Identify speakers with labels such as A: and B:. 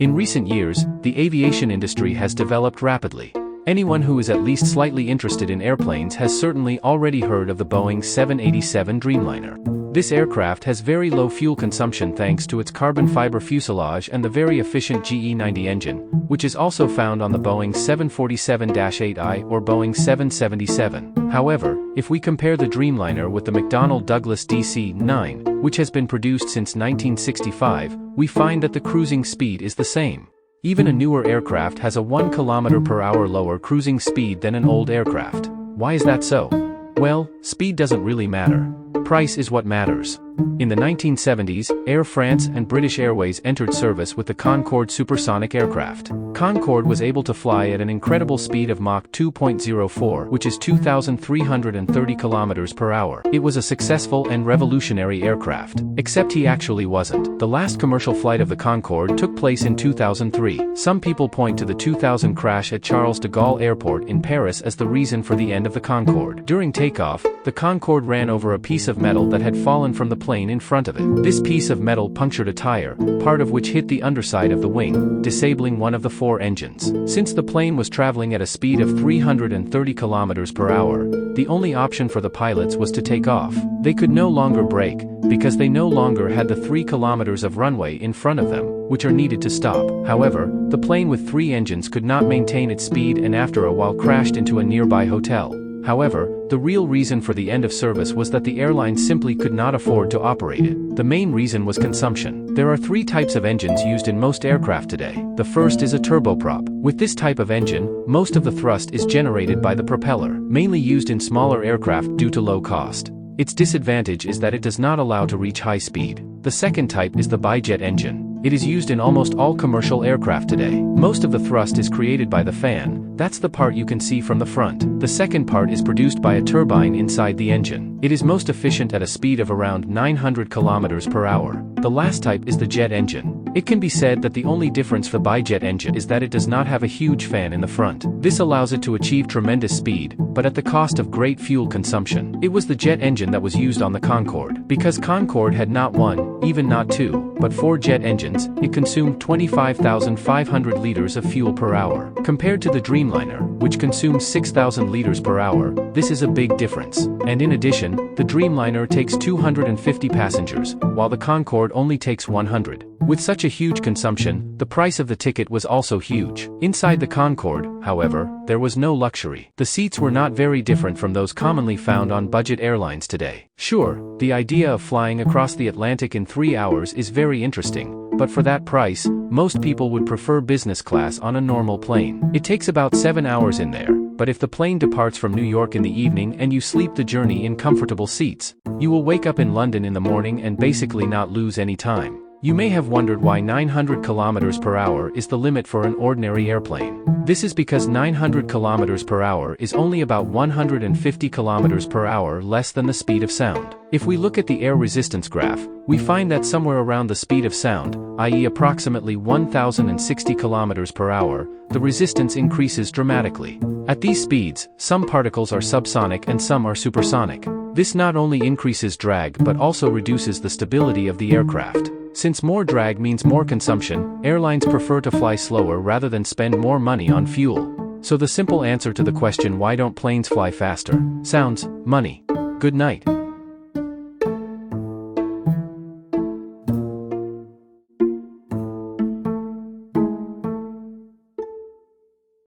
A: In recent years, the aviation industry has developed rapidly. Anyone who is at least slightly interested in airplanes has certainly already heard of the Boeing 787 Dreamliner. This aircraft has very low fuel consumption thanks to its carbon fiber fuselage and the very efficient GE90 engine, which is also found on the Boeing 747-8i or Boeing 777. However, if we compare the Dreamliner with the McDonnell Douglas DC-9, which has been produced since 1965, we find that the cruising speed is the same. Even a newer aircraft has a 1 km/h lower cruising speed than an old aircraft. Why is that so? Well, speed doesn't really matter. Price is what matters. In the 1970s, Air France and British Airways entered service with the Concorde supersonic aircraft. Concorde was able to fly at an incredible speed of Mach 2.04, which is 2,330 km/h. It was a successful and revolutionary aircraft. Except he actually wasn't. The last commercial flight of the Concorde took place in 2003. Some people point to the 2000 crash at Charles de Gaulle Airport in Paris as the reason for the end of the Concorde. During takeoff, the Concorde ran over a piece of metal that had fallen from the plane in front of it. This piece of metal punctured a tire, part of which hit the underside of the wing, disabling one of the 4 engines. Since the plane was traveling at a speed of 330 km/h, the only option for the pilots was to take off. They could no longer brake, because they no longer had the 3 kilometers of runway in front of them, which are needed to stop. However, the plane with 3 engines could not maintain its speed and after a while crashed into a nearby hotel. However, the real reason for the end of service was that the airline simply could not afford to operate it. The main reason was consumption. There are 3 types of engines used in most aircraft today. The first is a turboprop. With this type of engine, most of the thrust is generated by the propeller, mainly used in smaller aircraft due to low cost. Its disadvantage is that it does not allow to reach high speed. The second type is the bijet engine. It is used in almost all commercial aircraft today. Most of the thrust is created by the fan. That's the part you can see from the front. The second part is produced by a turbine inside the engine. It is most efficient at a speed of around 900 km/h. The last type is the jet engine. It can be said that the only difference for bijet engine is that it does not have a huge fan in the front. This allows it to achieve tremendous speed, but at the cost of great fuel consumption. It was the jet engine that was used on the Concorde. Because Concorde had not 1, even not 2, but 4 jet engines, it consumed 25,500 liters of fuel per hour. Compared to the Dreamliner, which consumes 6,000 liters per hour, this is a big difference. And in addition, the Dreamliner takes 250 passengers, while the Concorde only takes 100. With such a huge consumption, the price of the ticket was also huge. Inside the Concorde, however, there was no luxury. The seats were not very different from those commonly found on budget airlines today. Sure, the idea of flying across the Atlantic in 3 hours is very interesting, but for that price, most people would prefer business class on a normal plane. It takes about 7 hours in there, but if the plane departs from New York in the evening and you sleep the journey in comfortable seats, you will wake up in London in the morning and basically not lose any time. You may have wondered why 900 km/h is the limit for an ordinary airplane. This is because 900 km/h is only about 150 km/h less than the speed of sound. If we look at the air resistance graph, we find that somewhere around the speed of sound, i.e. approximately 1060 km/h, the resistance increases dramatically. At these speeds, some particles are subsonic and some are supersonic. This not only increases drag but also reduces the stability of the aircraft. Since more drag means more consumption, airlines prefer to fly slower rather than spend more money on fuel. So the simple answer to the question why don't planes fly faster? Sounds, money. Good night.